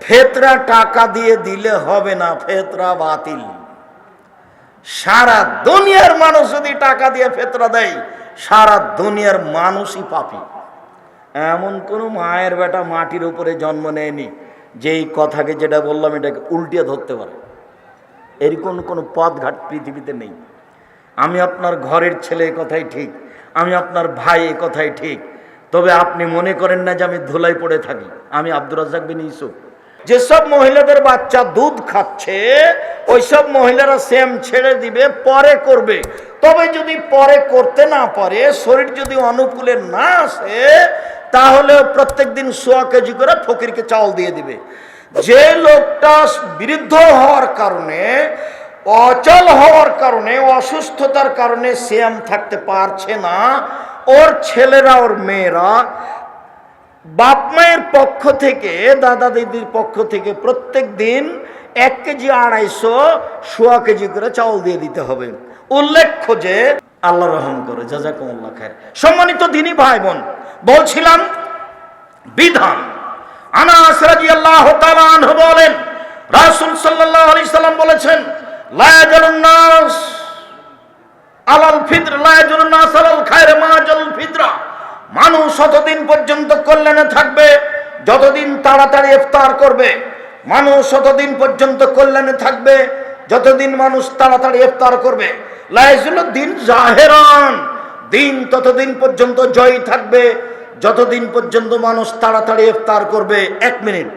ফেতরা টাকা দিয়ে দিলে হবে না, ফেতরা বাতিল। সারা দুনিয়ার মানুষ যদি টাকা দিয়ে ফেতরা দেয়, সারা দুনিয়ার মানুষই পাপী। এমন কোন মায়ের বেটা মাটির উপরে জন্ম নেয়নি যে এই কথাকে, যেটা বললাম, এটাকে উল্টিয়ে ধরতে পারে। এরকম কোনো পথঘাট পৃথিবীতে নেই। আমি আপনার ঘরের ছেলে, এ কথাই ঠিক, আমি আপনার ভাই, এ কথাই ঠিক। তবে আপনি মনে করেন না যে আমি ধুলাই পড়ে থাকি। আমি আব্দুর রাজ্জাক বিন ইউসুফ। যেসব মহিলাদের বাচ্চা দুধ খাচ্ছে, ওইসব মহিলারা সেম ছেড়ে দিবে, পরে করবে। তবে যদি পরে করতে না পারে, শরীর যদি অনুকূলে না আসে, তাহলে প্রত্যেক দিন 100 কেজি করে ফকিরকে চাউল দিয়ে দিবে। যে লোকটা বৃদ্ধ হওয়ার কারণে, অচল হওয়ার কারণে, অসুস্থতার কারণে সিয়াম থাকতে পারছে না, ওর ছেলেরা, ওর মেয়েরা বাপ মায়ের পক্ষ থেকে, দাদা দিদির পক্ষ থেকে প্রত্যেক দিন 1 কেজি 250, 100 কেজি করে চাউল দিয়ে দিতে হবে। উল্লেখ্য যে, আল্লাহ রহম করে, জাযাকুমুল্লাহ খায়র। সম্মানিত দ্বীনী ভাই বোন, বলছিলাম বিধান। আনাস রাদিয়াল্লাহু তাআলা আনহু বলেন, রাসূল সাল্লাল্লাহু আলাইহি সাল্লাম বলেছেন, লা ইয়াজুরুন নাস আলাল ফিতর, লা ইয়াজুরুন নাস আলাল খায়র মা জাল ফিতরা। মানুষ ততদিন পর্যন্ত কল্যাণে থাকবে যতদিন তাড়াতাড়ি ইফতার করবে। মানুষ ততদিন পর্যন্ত কল্যাণে থাকবে যতদিন মানুষ তাড়াতাড়ি ইফতার করবে। লা ইয়াজুলুদ দিন জাহেরান, দিন ততদিন পর্যন্ত জয়ী থাকবে যতদিন পর্যন্ত মানুষ তাড়াতাড়ি ইফতার করবে। 1 মিনিট,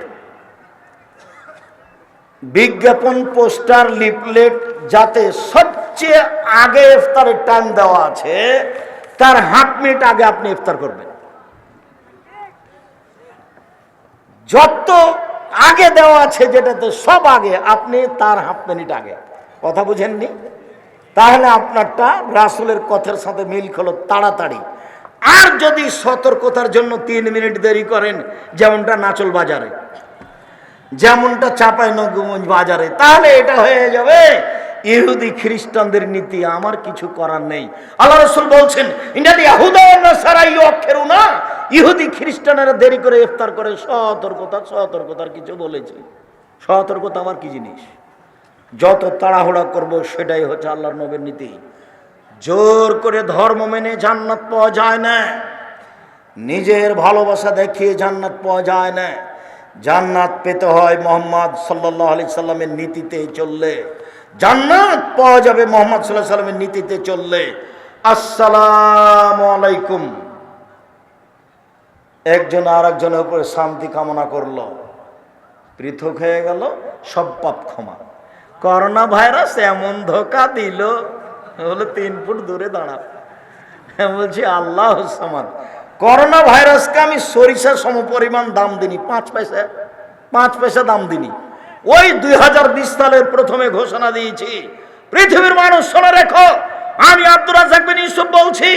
বিজ্ঞাপন, পোস্টার, লিফলেট যাতে সবচেয়ে আগে ইফতারের টাইম দেওয়া আছে, তার 1/2 মিনিট আগে আপনি ইফতার করবেন। যত আগে দেওয়া আছে যেটাতে সব আগে, আপনি তার 1/2 মিনিট আগে। কথা বুঝেননি? তাহলে আপনারটা রাসূলের কথার সাথে মিল হলো, তাড়াতাড়ি। আর যদি সতর্কতার জন্য 3 মিনিট দেরি করেন, যেমনটা নাচল বাজারে, যেমনটা চাঁপাইনবাবগঞ্জ বাজারে, তাহলে এটা হয়ে যাবে ইহুদি খ্রিস্টানদের নীতি। আমার কিছু করার নেই। আল্লাহ রাসূল বলছেন, ইন্নাল ইয়াহুদা ওয়ান নাসারা ইউআখিরুনা, ইহুদি খ্রিস্টানেরা দেরি করে ইফতার করে। সতর্কতা, সতর্কতার কিছু বলেছি। সতর্কতা আমার কি জিনিস? যত তাড়াহুড়া করব সেটাই হচ্ছে আল্লাহর নবীর নীতি। জোর করে ধর্ম মেনে জান্নাত পাওয়া যায় না, নিজের ভালোবাসা দেখিয়ে জান্নাত পাওয়া যায় না। জান্নাত পেতে হয় মুহাম্মদ সাল্লাল্লাহু আলাইহি সাল্লামের নীতিতে চললে। জান্নাত পাওয়া যাবে মুহাম্মদ সাল্লাল্লাহু আলাইহি সাল্লামের নীতিতে চললে। আসসালামু আলাইকুম, একজন আর একজনের উপরে শান্তি কামনা করলো, পৃথক হয়ে গেল, সব পাপ ক্ষমা। করোনা ভাইরাস এমন ধোকা দিল, বলে 3 ফুট দূরে দাঁড়া। বলছি আল্লাহ সামাদ। করোনা ভাইরাসকে আমি সরিষা সমপরিমাণ দাম দিনি, 5 পয়সা দাম দিনি। ওই 2020 সালের প্রথমে ঘোষণা দিয়েছি, পৃথিবীর মানুষ শুনে রেখো, আমি আব্দুর রাজ্জাক বিন ইউসুফ বলছি,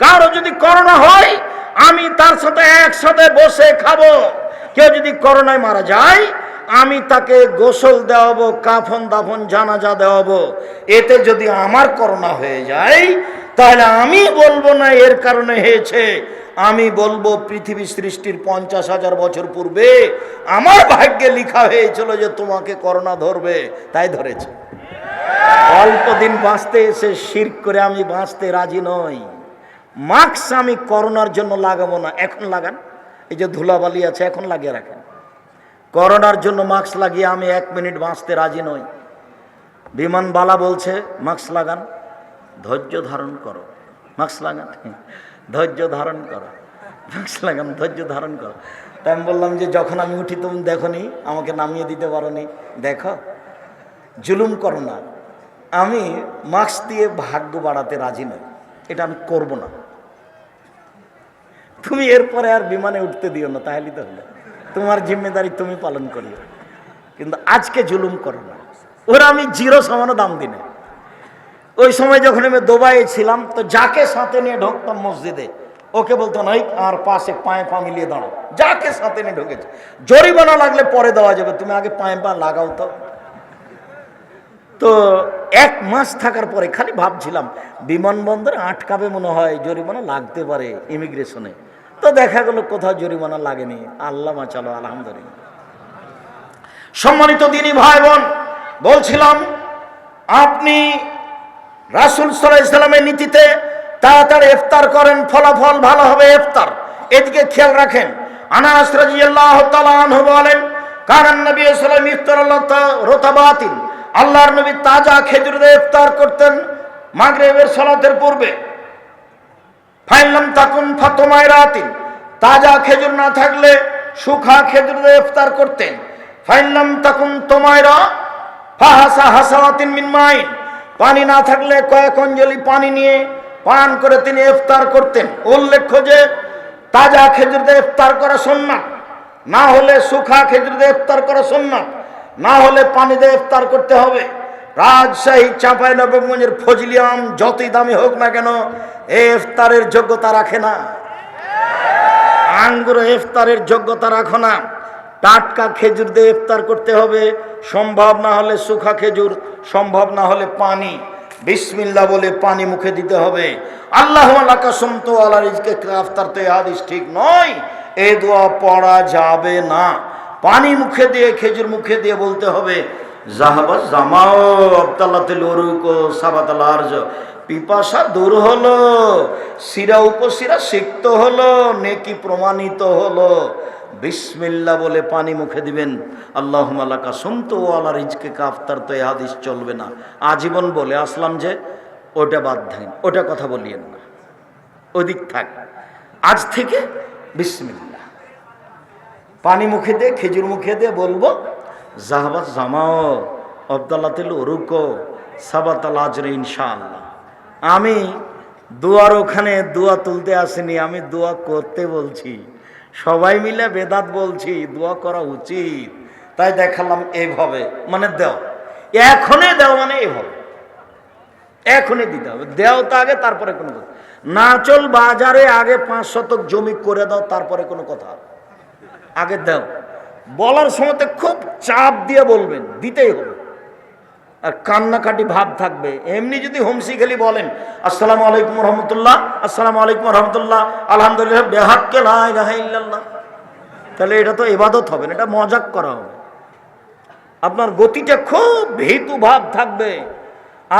কারো যদি করোনা হয় আমি তার সাথে একসাথে বসে খাবো। কেউ যদি করোনায় মারা যায়, আমি তাকে গোসল দেওয়াবো, কাফন দাফন জানাজা দেওয়াবো। এতে যদি আমার করোনা হয়ে যায়, তাহলে আমি বলবো না এর কারণে হয়েছে, আমি বলবো পৃথিবী সৃষ্টির 50,000 বছর পূর্বে আমার ভাগ্যে লেখা হয়েছিল যে তোমাকে করোনা ধরবে, তাই ধরেছে। অল্প দিন বাঁচতে এসে শিরক করে আমি বাঁচতে রাজি নই। মাস্ক আমি করোনার জন্য লাগাবো না। এখন লাগান, এই যে ধুলাবালি আছে, এখন লাগিয়ে রাখেন। করোনার জন্য মাস্ক লাগিয়ে আমি 1 মিনিট বাঁচতে রাজি নই। বিমানবালা বলছে মাস্ক লাগান, ধৈর্য ধারণ করো, মাস্ক লাগান, ধৈর্য ধারণ করো, মাস্ক লাগান, ধৈর্য ধারণ করো। তাই আমি বললাম যে যখন আমি উঠি তুমি দেখো নি, আমাকে নামিয়ে দিতে পারো নি, দেখো, জুলুম করো না। আমি মাস্ক দিয়ে ভাগ্য বাড়াতে রাজি নই, এটা আমি করব না। তুমি এরপরে আর বিমানে উঠতে দিও না, তাহলে তো হলো, তোমার জিম্মেদারি তুমি পালন করিও, কিন্তু আজকে জুলুম করো না। ওরা আমি 0 সমান দাম দিনে। ওই সময় যখন আমি দুবাইয়ে ছিলাম, তো যাকে সাথে নিয়ে ঢুকতাম মসজিদে, ওকে বলতো না আর পাশে পায়ে পা মিলিয়ে দাঁড়াও। যাকে সাথে নিয়ে ঢুকেছে, জরিমানা লাগলে পরে দেওয়া যাবে, তুমি আগে পায়ে পা লাগাও। তো 1 মাস থাকার পরে খালি ভাবছিলাম বিমানবন্দরে আটকাবে মনে হয়, জরিমানা লাগতে পারে ইমিগ্রেশনে। তো দেখা গেল কোথাও জরিমানা লাগেনি, আল্লাহ বাঁচালো, আলহামদুলিল্লাহ। সম্মানিত দিনী ভাই বোন, বলছিলাম আপনি রাসূল সাল্লাল্লাহু আলাইহি সাল্লামের নীতিতে তাড়াতাড়ি ইফতার করেন, ফলাফল ভালো হবে ইফতার। এদিকে খেয়াল রাখেন। আনাস রাদিয়াল্লাহু তাআলা আনহু বলেন, কারণ নবী সাল্লাল্লাহু আলাইহি ওয়াসাল্লাম ইফতার রতাবাতিন, আল্লাহর নবী তাজা খেজুর দিয়ে ইফতার করতেন মাগরিবের সালাতের পূর্বে। ফাইলাম তাকুন ফাতমায়রাতিন, তাজা খেজুর না থাকলে শুকনা খেজুর দিয়ে ইফতার করতেন। ফাইলাম তাকুন তোমায়রা ফাহাসা হাসাওয়াতিন মিন মাইন, পানি না থাকলে কয়েক অঞ্জলি পানি নিয়ে পান করে তিনি ইফতার করতেন। উল্লেখ্য যে তাজা খেজুর দিয়ে ইফতার করা সুন্নাত, না হলে শুকনা খেজুর দিয়ে ইফতার করা সুন্নাত, না হলে পানি দিয়ে ইফতার করতে হবে। রাজশাহী চাঁপাইনবাবগঞ্জের ফজলি আম যতই দামি হোক না কেন এই ইফতারের যোগ্যতা রাখে না। আঙ্গুর ইফতারের যোগ্যতা রাখো না। টাটকা খেজুর দিয়ে ইফতার করতে হবে, সম্ভব না হলে শুকনা খেজুর, সম্ভব না হলে পানি। বিসমিল্লাহ বলে পানি মুখে দিতে হবে। আল্লাহু আলাকা সুমতু আলা রিজকে ইফতার, তো এই হাদিস ঠিক নয়, এই দোয়া পড়া যাবে না। পানি মুখে দিয়ে খেজুর মুখে দিয়ে বলতে হবে জাহাবাজ জামাও আব্দাল্লাতুল উরুক সাবাতাল আরজ, পিপাসা দূর হলো, শিরা উপশিরা সিক্ত হলো, নেকি প্রমাণিত হলো। বিসমিল্লাহ বলে পানি মুখে দিবেন। আল্লাহুম্মা লাকা সুমতু আলা রিজকে ইফতার, তো এই হাদিস চলবে না। আজীবন বলে আসলাম যে ওটা বাদ দেন, ওটা কথা বলিয়েন না, ওদিক থাক। আজ থেকে বিসমিল্লাহ পানি মুখে দিয়ে খেজুর মুখে দিয়ে বলবো জাহাবাজ জামাও আব্দাল্লাতুল উরুক সাবাতাল আজর ইনশাআল্লাহ। আমি দোয়ার ওখানে দোয়া তুলতে আসিনি, আমি দোয়া করতে বলছি। সবাই মিলে বেদাত বলছি, দোয়া করা উচিত, তাই দেখালাম এইভাবে। মানে দেও, এখনই দেও, মানে এইভাবে এখনই দিতে হবে। দেও তো আগে, তারপরে কোনো কথা। নাচল বাজারে আগে 5 শতক জমি করে দাও, তারপরে কোনো কথা। আগে দেও। বলার সময় খুব চাপ দিয়ে বলবেন, দিতেই হবে। আর কান্নাকাটি ভাব থাকবে। এমনি যদি হোমসি খেলি বলেন আসসালামু আলাইকুম রহমতুল্লাহ, আসসালামু আলাইকুম রহমতুল্লাহ, আলহামদুলিল্লাহ, বেহাক্কে লা ইলাহা ইল্লাল্লাহ, তাহলে এটা তো ইবাদত হবে না, এটা মজাক করা হবে। আপনার গতিটা খুব ভীতু ভাব থাকবে।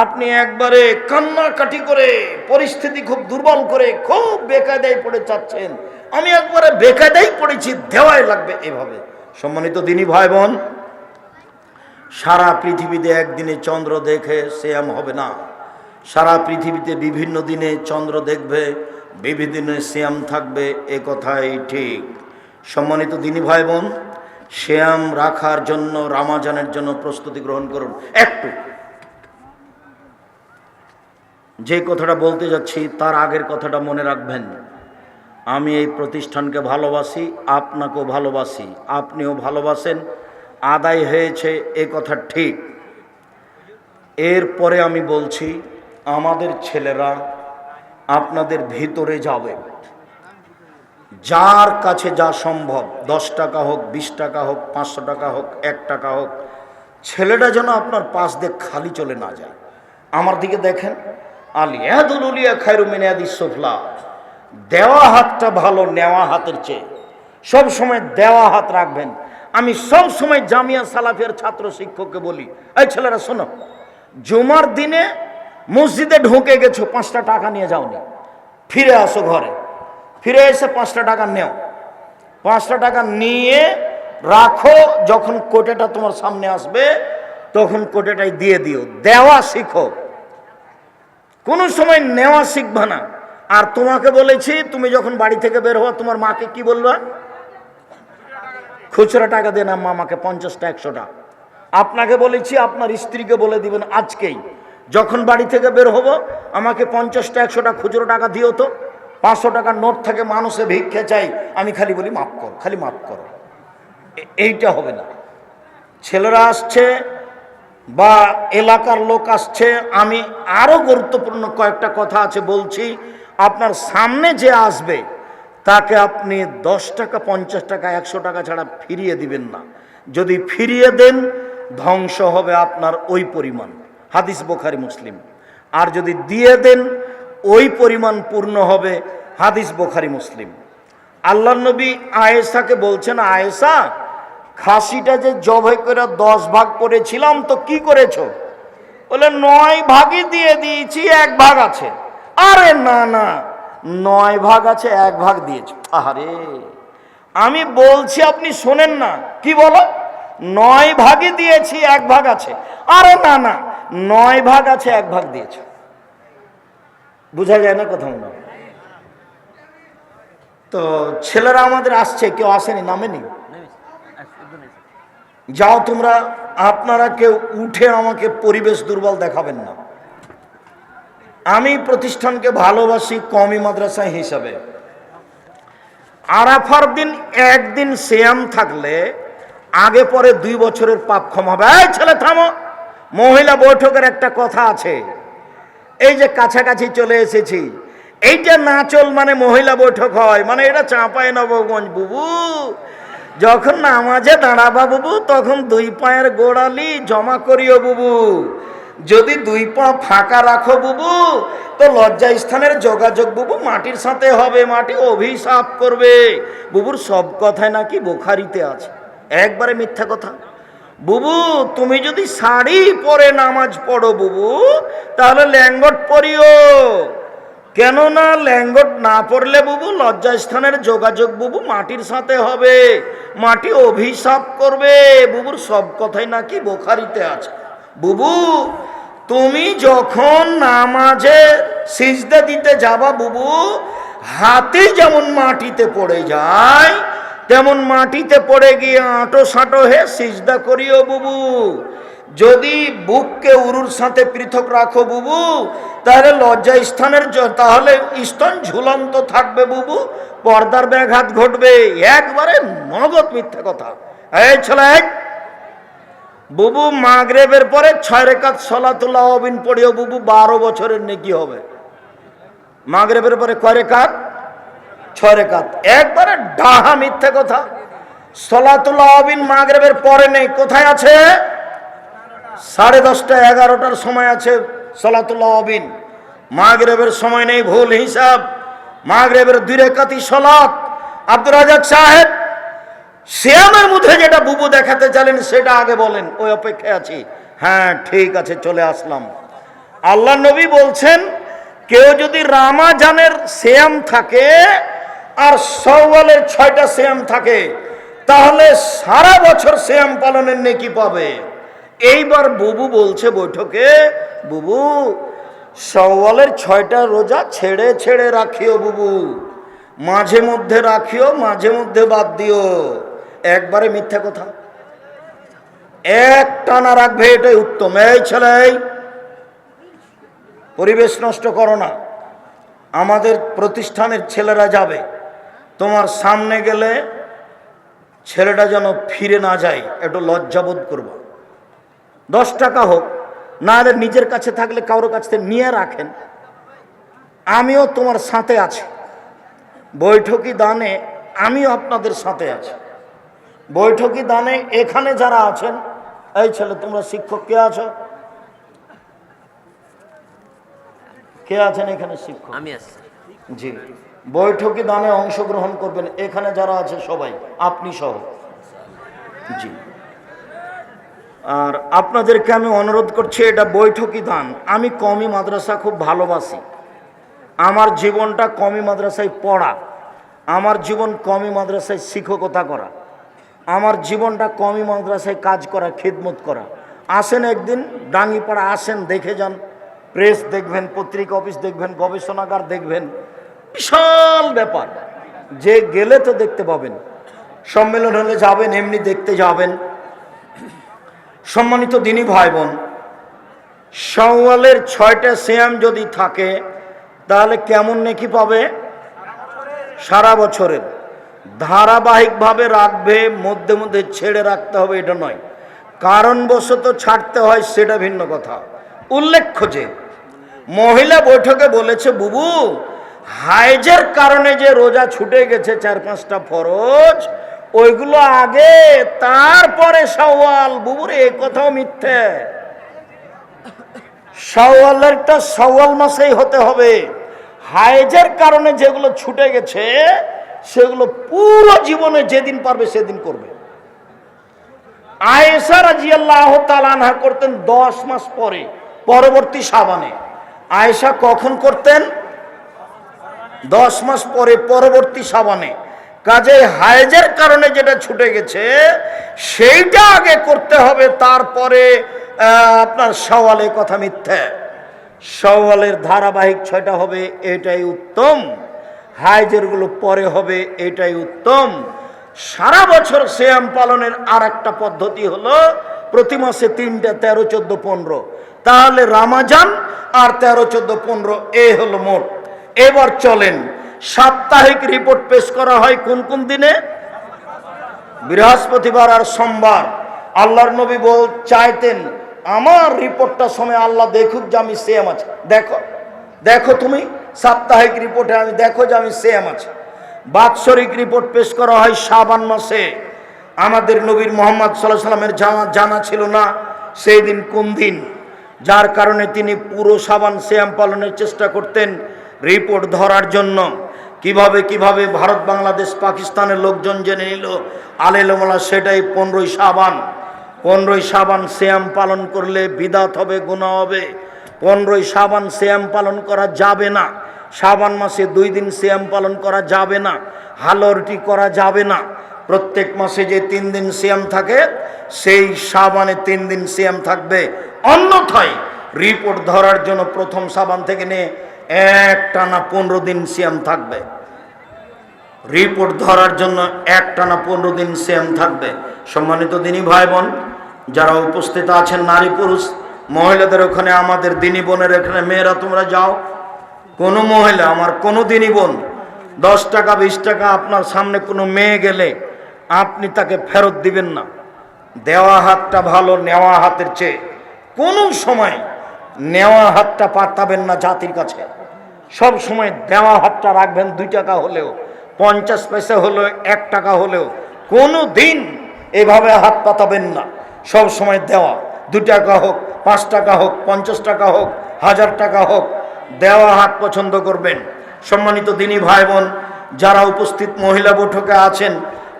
আপনি একবারে কান্নাকাটি করে পরিস্থিতি খুব দুর্বল করে খুব বেকায়দায় পড়ে যাচ্ছেন। আমি একবারে বেকায়দায় পড়েছি, দেওয়াই লাগবে, এভাবে। সম্মানিত দিনী ভাই বোন, সারা পৃথিবীতে একদিনে চন্দ্র দেখে সিয়াম হবে না। সারা পৃথিবীতে বিভিন্ন দিনে চন্দ্র দেখবে, বিভিন্ন দিনে সিয়াম থাকবে, এ কথাই ঠিক। সম্মানিত দিনী ভাই বোন, সিয়াম রাখার জন্য, রমজানের জন্য প্রস্তুতি গ্রহণ করুন। একটু যে কথাটা বলতে যাচ্ছি তার আগের কথাটা মনে রাখবেন। আমি এই প্রতিষ্ঠানকে ভালোবাসি, আপনাকেও ভালোবাসি, আপনিও ভালোবাসেন, আদায় হয়েছে এ কথা ঠিক। এরপরে আমি বলছি, আমাদের ছেলেরা আপনাদের ভিতরে যাবে, যার কাছে যা সম্ভব, 10 টাকা হোক, 20 টাকা হোক, 500 টাকা হোক, 1 টাকা হোক, ছেলেটা যেন আপনার পাশ দিয়ে খালি চলে না যায়। আমার দিকে দেখেন, আলিয়াদুল উলিয়া খায়রু মিন ইয়াদিস সুফলা, দেওয়া হাতটা ভালো নেওয়া হাতের চেয়ে। সব সময় দেওয়া হাত রাখবেন। আমি সব সময় জামিয়া সালাফিয়ার ছাত্র শিক্ষককে বলি, এই ছেলেরা শোনো, জুমার দিনে মসজিদে ঢুকে গেছো, 5টা টাকা নিয়ে যাওনি, ফিরে আসো ঘরে, ফিরে এসে 5টা টাকা নেও, 5টা টাকা নিয়ে রাখো, যখন কোটেটা তোমার সামনে আসবে তখন কোটেটাই দিয়ে দিও। দেওয়া শিখো, কোনো সময় নেওয়া শিখবা না। আর তোমাকে বলেছি, তুমি যখন বাড়ি থেকে বের হওয়া, তোমার মাকে কি বলবা? খুচরা টাকা দেন আম্মা আমাকে 50টা 100টা। আপনাকে বলেছি, আপনার স্ত্রীকে বলে দিবেন আজকেই, যখন বাড়ি থেকে বের হবো আমাকে 50টা 100টা খুচরো টাকা দিও তো। 500 টাকার নোট থেকে মানুষে ভিক্ষে চাই, আমি খালি বলি মাফ করো, খালি মাফ করো। এইটা হবে না। ছেলেরা আসছে বা এলাকার লোক আসছে, আমি আরো গুরুত্বপূর্ণ কয়েকটা কথা আছে বলছি। আপনার সামনে যে আসবে তাকে আপনি 10 টাকা, 50 টাকা, 100 টাকা ছাড়া ফিরিয়ে দিবেন না। যদি ফিরিয়ে দেন, ধ্বংস হবে আপনার ওই পরিমাণ, হাদিস বুখারী মুসলিম। আর যদি দিয়ে দেন, ওই পরিমাণ পূর্ণ হবে, হাদিস বুখারী মুসলিম। আল্লাহর নবী আয়েশাকে বলছেন, আয়েশা খাসিটা যে জবাই করে 10 ভাগ করেছিলাম তো কি করেছো? বলে 9 ভাগই দিয়ে দিয়েছি, 1 ভাগ আছে। আরে না না, 9 ভাগ আছে, 1 ভাগ দিয়েছো। আরে আমি বলছি আপনি শোনেন না, কি বলো? 9 ভাগই দিয়েছি, 1 ভাগ আছে। আরে না না, 9 ভাগ আছে, 1 ভাগ দিয়েছো। বুঝা যায় না কথা মনে? তো ছেলেরা আমাদের আসছে, কেউ আসেনি, নামেনি। যাও তোমরা, আপনারা কেউ উঠে আমাকে পরিবেশ দুর্বল দেখাবেন না। আমি প্রতিষ্ঠানকে ভালোবাসি কওমি মাদ্রাসা হিসাবে। আরাফার দিন একদিন সিয়াম থাকলে আগে পরে 2 বছরের পাপ ক্ষমা হবে। এই ছেলে থামো, মহিলা বৈঠকের একটা কথা আছে। এই যে কাছাকাছি চলে এসেছি, এইটা না চল মানে মহিলা বৈঠক হয়, মানে এটা চাঁপাইনবাবগঞ্জ বুবু। যখন নামাজে দাঁড়াবা বুবু, তখন 2 পায়ের গোড়ালি জমা করিও বুবু। যদি 2 পা ফাঁকা রাখো বুবু, তো লজ্জা স্থানের যোগাযোগ বুবু মাটির সাথে হবে, মাটি অভিশাপ করবে। বুবুর সব কথাই নাকি বুখারীতে আছে, একবারে মিথ্যা কথা। বুবু তুমি যদি শাড়ি পরে নামাজ পড়ো বুবু, তাহলে ল্যাঙ্গট পরিও। কেননা ল্যাঙ্গট না পড়লে বুবু লজ্জা স্থানের যোগাযোগ বুবু মাটির সাথে হবে, মাটি অভিশাপ করবে। বুবুর সব কথাই নাকি বুখারীতে আছে। বুবু তুমি যখন নামাজে সিজদা দিতে যাবা বুবু, হাতে যেমন মাটিতে পড়ে যায়, তেমন মাটিতে পড়ে গিয়ে আঁটো সাঁটো হে সিজদা করিও বুবু। যদি বুককে উরুর সাথে পৃথক রাখো বুবু, তাহলে লজ্জা স্থানের তাহলে স্তন ঝুলন্ত থাকবে বুবু, পর্দার ব্যাঘাত ঘটবে। একবারে নগদ মিথ্যা কথা। এই ছেলে বুবু, মাগরিবের পরে 6 রাকাত সালাতুল আওয়াবিন পড়িও বুবু, 12 বছরের নেকি হবে। মাগরিবের পরে কয় রাকাত? 6 রাকাত। একবারে ডাহা মিথ্যা কথা। সালাতুল আওয়াবিন মাগরিবের পরে নেই, কোথায় আছে? 10:30 11টার সময় আছে সালাতুল আওয়াবিন, মাগরিবের সময় নেই, ভুল হিসাব। মাগরিবের 2 রাকাতই সালাত। আব্দুর রাজ্জাক সাহেব, সিয়ামের মধ্যে যেটা বুবু দেখাতে চাইলেন সেটা আগে বলেন, ওই অপেক্ষায় আছি। হ্যাঁ ঠিক আছে, চলে আসলাম। আল্লাহ নবী বলছেন, কেউ যদি রমজানের সিয়াম থাকে আর শাওয়ালের 6টা সিয়াম থাকে, তাহলে সারা বছর সিয়াম পালনের নেকি পাবে। এইবার বুবু বলছে বৈঠকে, বুবু শাওয়ালের 6টা রোজা ছেড়ে ছেড়ে রাখিও বুবু, মাঝে মধ্যে রাখিও, মাঝে মধ্যে বাদ দিও। একবারে মিথ্যা কথা। এক টানা রাখবে, এটাই উত্তম। এই ছেলে, পরিবেশ নষ্ট করো না। আমাদের প্রতিষ্ঠানের ছেলেরা যাবে, তোমার সামনে গেলে ছেলেটা যেন ফিরে না যায়, একটু লজ্জাবোধ করবো। 10 টাকা হোক, না হলে নিজের কাছে থাকলে কারোর কাছ থেকে নিয়ে রাখেন। আমিও তোমার সাথে আছি, বৈঠকি দানে আমিও আপনাদের সাথে আছি। বৈঠকি দানে এখানে যারা আছেন, এই ছেলে তোমরা শিক্ষক কে আছো? কে আছেন এখানে শিক্ষক? আমি আছি। জি, বৈঠকি দানে অংশগ্রহণ করবেন এখানে যারা আছে সবাই, আপনি সহ। জি, আর আপনাদেরকে আমি অনুরোধ করছি, এটা বৈঠকি দান। আমি কওমি মাদ্রাসা খুব ভালোবাসি। আমার জীবনটা কওমি মাদ্রাসায় পড়া, আমার জীবন কওমি মাদ্রাসায় শিক্ষকতা করা, আমার জীবনটা কওমি মাদ্রাসায় কাজ করা, খিদমত করা। আসেন একদিন ডাঙ্গিপাড়া, আসেন দেখে যান। প্রেস দেখবেন, পত্রিকা অফিস দেখবেন, গবেষণাগার দেখবেন, বিশাল ব্যাপার। যে গেলে তো দেখতে পাবেন, সম্মেলন হলে যাবেন, এমনি দেখতে যাবেন। সম্মানিত দিনী ভাই বোন, শাওয়ালের 6টা সিয়াম যদি থাকে তাহলে কেমন নেকি পাবে? সারা বছরের। ধারাবাহিকভাবে রাখবে, মধ্যে মধ্যে ছেড়ে রাখতে হবে এটা নয়, কারণবশত ছাড়তে হয় সেটা ভিন্ন কথা। উল্লেখ্য যে মহিলা বৈঠকে বলেছে, বুবু হাইজের কারণে যে রোজা ছুটে গেছে 4-5টা ফরজ, ওইগুলো আগে, তারপরে শাওয়াল। বুবুর এই কথাও মিথ্যে। শাওয়ালেরটা শাওয়াল মাসেই হতে হবে। হাইজের কারণে যেগুলো ছুটে গেছে সেগুলো পুরো জীবনে যেদিন পারবে সেদিন করবে। আয়েশা রাদিয়াল্লাহু তাআলা আনহা করতেন 10 মাস পরে, পরবর্তী শাবানে। আয়েশা কখন করতেন? 10 মাস পরে, পরবর্তী শাবানে। কাজে হায়েজের কারণে যেটা ছুটে গেছে সেইটা আগে করতে হবে, তারপরে আপনার শাওয়ালের কথা মিথ্যা। শাওয়ালের ধারাবাহিক 6টা হবে, এটাই উত্তম। হায়েজের গুলো পরে হবে, এটাই উত্তম। সারা বছর সিয়াম পালনের আর একটা পদ্ধতি হলো প্রতি মাসে 3টা, 13, 14, 15। তাহলে রমজান আর 13, 14, 15 এই হলো মোট। এবার চলেন, সাপ্তাহিক রিপোর্ট পেশ করা হয় কোন কোন দিনে? বৃহস্পতিবার আর সোমবার। আল্লাহর নবী চাইতেন আমার রিপোর্টটার সময় আল্লাহ দেখুক যে আমি সিয়াম আছি। দেখো দেখো তুমি সাপ্তাহিক রিপোর্টে আমি দেখো যে আমি সিয়াম আছি। বাৎসরিক রিপোর্ট পেশ করা হয় শাবান মাসে। আমাদের নবীর মুহাম্মদ সাল্লাল্লাহু আলাইহি ওয়াসাল্লামের জানা ছিল না সেই দিন কোন দিন, যার কারণে তিনি পুরো শাবান সিয়াম পালনের চেষ্টা করতেন রিপোর্ট ধরার জন্য। কিভাবে কিভাবে ভারত, বাংলাদেশ, পাকিস্তানের লোকজন জেনে নিল আলেমওয়ালা, সেটাই 15ই শাবান। 15ই শাবান সিয়াম পালন করলে বিদাত হবে, গুনাহ হবে। 15ই শাবান সিয়াম পালন করা যাবে না। শাবান মাসে 2 দিন সিয়াম পালন করা যাবে না, হালরটি করা যাবে না। প্রত্যেক মাসে যে 3 দিন সিয়াম থাকে সেই শাবানে 3 দিন সিয়াম থাকবে। অন্যথায় রিপোর্ট ধরার জন্য প্রথম শাবান থেকে নিয়ে একটানা 15 দিন সিয়াম থাকবে। রিপোর্ট ধরার জন্য একটানা 15 দিন সিয়াম থাকবে। সম্মানিত দিনী ভাই বোন যারা উপস্থিত আছেন, নারী পুরুষ, মহিলাদের ওখানে, আমাদের দিনী বোনের এখানে, মেয়েরা তোমরা যাও। কোনো মহিলা, আমার কোনো দিনী বোন 10 টাকা 20 টাকা আপনার সামনে কোনো মেয়ে গেলে আপনি তাকে ফেরত দিবেন না। দেওয়া হাতটা ভালো নেওয়া হাতের চেয়ে। কোনো সময় নেওয়া হাতটা পাতাবেন না জাতির কাছে। সব সময় দেওয়া হাতটা রাখবেন। 2 টাকা হলেও, 50 পয়সা হলেও, 1 টাকা হলেও কোনো দিন এভাবে হাত পাতাবেন না। সব সময় দেওয়া, 2 টাকা হোক, 5 টাকা হোক, 50 টাকা হোক, 1000 টাকা হোক, দেওয়া হাত পছন্দ করবেন। সম্মানিত দিনী ভাই বোন যারা উপস্থিত মহিলা বৈঠকে আছেন,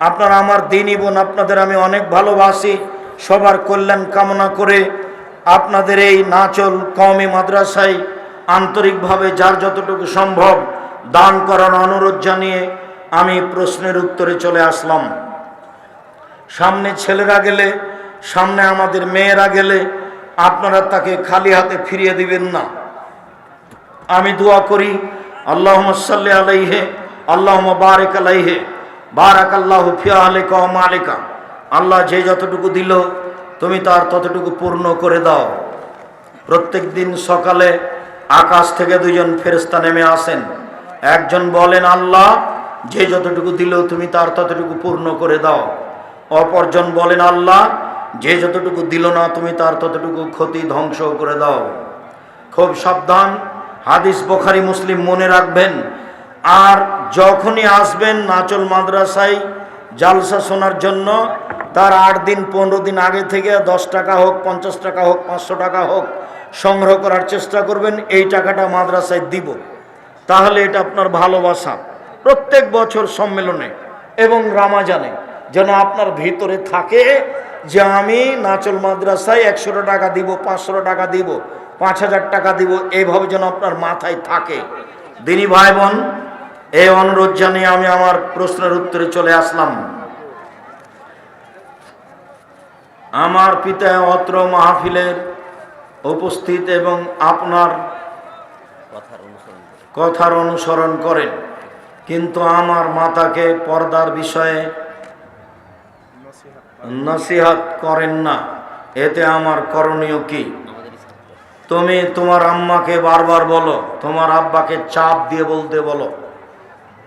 আপনারা আমার দিনী বোন, আপনাদের আমি অনেক ভালোবাসি। সবার কল্যাণ কামনা করে আপনাদের এই নাচল কওমি মাদ্রাসায় আন্তরিকভাবে যার যতটুকু সম্ভব দান করার অনুরোধ জানিয়ে আমি প্রশ্নের উত্তরে চলে আসলাম। সামনে ছেলেরা গেলে, সামনে আমাদের মেয়েরা গেলে আপনারা তাকে খালি হাতে ফিরিয়ে দিবেন না। আমি দোয়া করি, আল্লাহুম্মা সাল্লি আলাইহি, আল্লাহুম্মা বারিক আলাইহি, বারাকাল্লাহু ফি আহলিকা ওয়া মালিকা। আল্লাহ যে যতটুকু দিল তুমি তার ততটুকু পূর্ণ করে দাও। প্রত্যেক দিন সকালে আকাশ থেকে 2 জন ফেরেশতা নেমে আসেন। একজন বলেন আল্লাহ যে যতটুকু দিল তুমি তার ততটুকু পূর্ণ করে দাও। অপরজন বলেন আল্লাহ যে যতটুকু দিল না তুমি তার ততটুকু ক্ষতি ধ্বংস করে দাও। খুব সাবধান, হাদিস বুখারী মুসলিম মনে রাখবেন। আর যখনই আসবেন নাচল মাদ্রাসায় জালসা শোনার জন্য, তার 8 দিন 15 দিন আগে থেকে 10 টাকা হোক, 50 টাকা হোক, 500 টাকা হোক সংগ্রহ করার চেষ্টা করবেন। এই টাকাটা মাদ্রাসায় দিব, তাহলে এটা আপনার ভালোবাসা। প্রত্যেক বছর সম্মেলনে এবং রমজানে যেন আপনার ভিতরে থাকে যে আমি নাচল মাদ্রাসায় 100 টাকা দিব, 500 টাকা দিব, 5000 টাকা দিব, এইভাবে যেন আপনার মাথায় থাকে। দিনী ভাই বোন, এই অনুরোধ জানিয়ে আমি আমার প্রশ্নের উত্তরে চলে আসলাম। আমার পিতা অত্র মাহফিলের উপস্থিত এবং আপনার কথার অনুসরণ করেন, কিন্তু আমার মাতাকে পর্দার বিষয়ে নসিহত করেন না। এতে আমার করণীয় কি? তুমি তোমার আম্মাকে বারবার বলো, তোমার আব্বাকে চাপ দিয়ে বলতে বলো।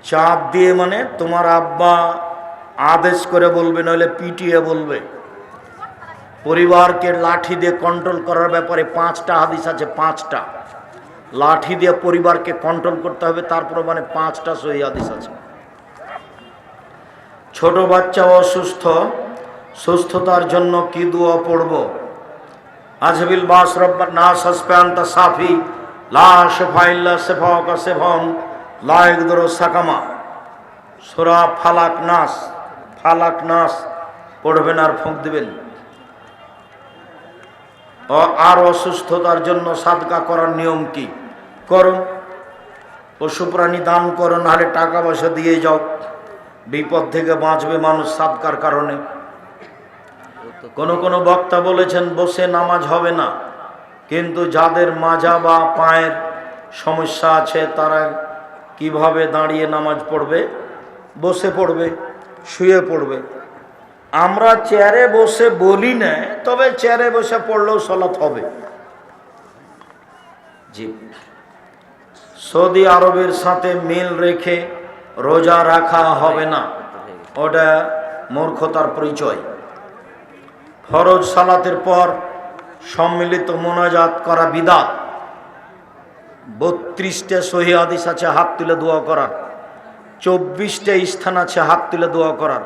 চাপ দিয়ে মানে তোমার আব্বা আদেশ করে বলবে, নইলে পিটিয়ে বলবে। পরিবারকে লাঠি দিয়ে কন্ট্রোল করার ব্যাপারে 5টা হাদিস আছে। 5টা লাঠি দিয়ে পরিবারকে কন্ট্রোল করতে হবে, তারপর মানে 5টা সহিহ হাদিস আছে। ছোট বাচ্চা অসুস্থ, সুস্থতার জন্য কি দোয়া পড়ব? আজবিল বাস রব্বান নাস হাসপান্তা সাফি লা শিফা ইল্লা শিফাউকা শিফাউন লা ইয়াগদিরু সাকামা। সূরা ফালাক নাস, ফালাক নাস পড়বেন আর ফুঁক দিবেন। আর অসুস্থতার জন্য সাদকা করার নিয়ম কি? করো, পশু প্রাণী দান করো, নাহলে টাকা পয়সা দিয়ে যাও, বিপদ থেকে বাঁচবে মানুষ সাদকার কারণে। কোন বক্তা বলেছেন বসে নামাজ হবে না, কিন্তু যাদের মাজা বা পায়ের সমস্যা আছে তারা কিভাবে দাঁড়িয়ে নামাজ পড়বে? বসে পড়বে, শুয়ে পড়বে। আমরা চেয়ারে বসে বলি না, তবে চেয়ারে বসে পড়লেও সালাত হবে। জি, সৌদি আরবের সাথে মিল রেখে রোজা রাখা হবে না, ওটা মূর্খতার পরিচয়। ফরজ সালাতের পর সম্মিলিত মোনাজাত করা বিদআত। 32টা সহিহ হাদিস আছে হাত তুলে দোয়া করার, 24টা স্থান আছে হাত তুলে দোয়া করার।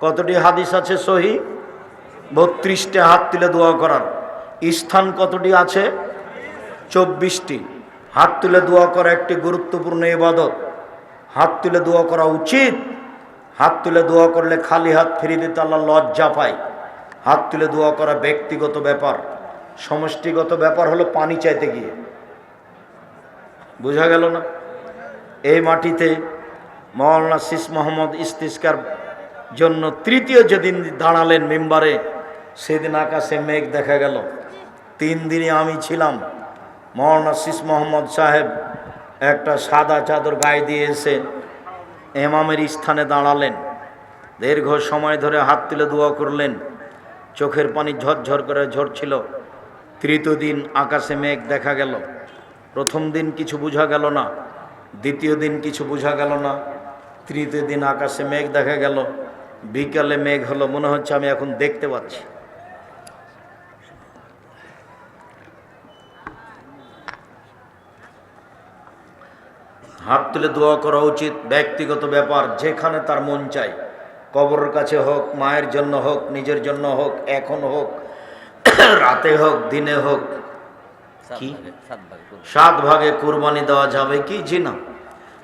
কতটি হাদিস আছে সহিহ? 32টা হাত তুলে দোয়া করার। স্থান কতটি আছে? 24টি। হাত তুলে দোয়া করা একটি গুরুত্বপূর্ণ ইবাদত। হাত তুলে দোয়া করা উচিত। হাত তুলে দোয়া করলে খালি হাত ফিরিয়ে দিতে আল্লাহ লজ্জা পায়। হাত তুলে দোয়া করা ব্যক্তিগত ব্যাপার, সমষ্টিগত ব্যাপার হলো পানি চাইতে গিয়ে। বোঝা গেল না? এই মাটিতে মাওলানা সিস মোহাম্মদ ইস্তিসকার জন্য তৃতীয় যেদিন দাঁড়ালেন মিম্বারে, সেদিন আকাশে মেঘ দেখা গেল। 3 দিনে আমি ছিলাম। মাওলানা সিস মোহাম্মদ সাহেব একটা সাদা চাদর গায়ে দিয়ে এসে ইমামের স্থানে দাঁড়ালেন। দীর্ঘ সময় ধরে হাত তুলে দোয়া করলেন। চোখের পানি ঝরঝর করে ঝরছিল। তৃতীয় দিন আকাশে মেঘ দেখা গেল। প্রথম দিন কিছু বোঝা গেল না, দ্বিতীয় দিন কিছু বোঝা গেল না, তৃতীয় দিন আকাশে মেঘ দেখা গেল। বিকালে মেঘ হলো, মনে হচ্ছে আমি এখন দেখতে পাচ্ছি। হাত তুলে দোয়া করা উচিত, ব্যক্তিগত ব্যাপার, যেখানে তার মন চায়। কবরের কাছে হোক, মায়ের জন্য হোক, নিজের জন্য হোক, এখন হোক, রাতে হোক, দিনে হোক। কি 7 ভাগে কুরবানি দেওয়া যাবে কি? জি না।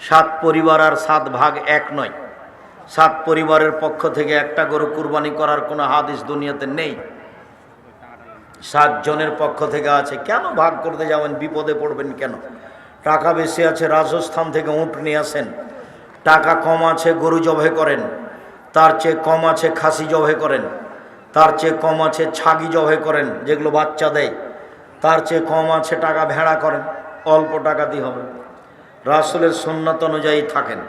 7 পরিবার আর 7 ভাগ এক নয়। 7 পরিবারের পক্ষ থেকে একটা গরু কুরবানি করার কোনো হাদিস দুনিয়াতে নেই। 7 জনের পক্ষ থেকে আছে। কেন ভাগ করতে যাবেন? বিপদে পড়বেন কেন? টাকা বেশি আছে, রাজস্থান থেকে উট নিয়ে আসেন। টাকা কম আছে, গরু জবাই করেন। তার চেয়ে কম আছে, খাসি জবাই করেন। তার চেয়ে কম আছে, ছাগি জবাই করেন, যেগুলো বাচ্চা দেয়। তার চেয়ে কম আছে, টাকা ভেড়া করেন। অল্প টাকা দিয়ে হবে। রাসূলের সুন্নাত অনুযায়ী থাকেন।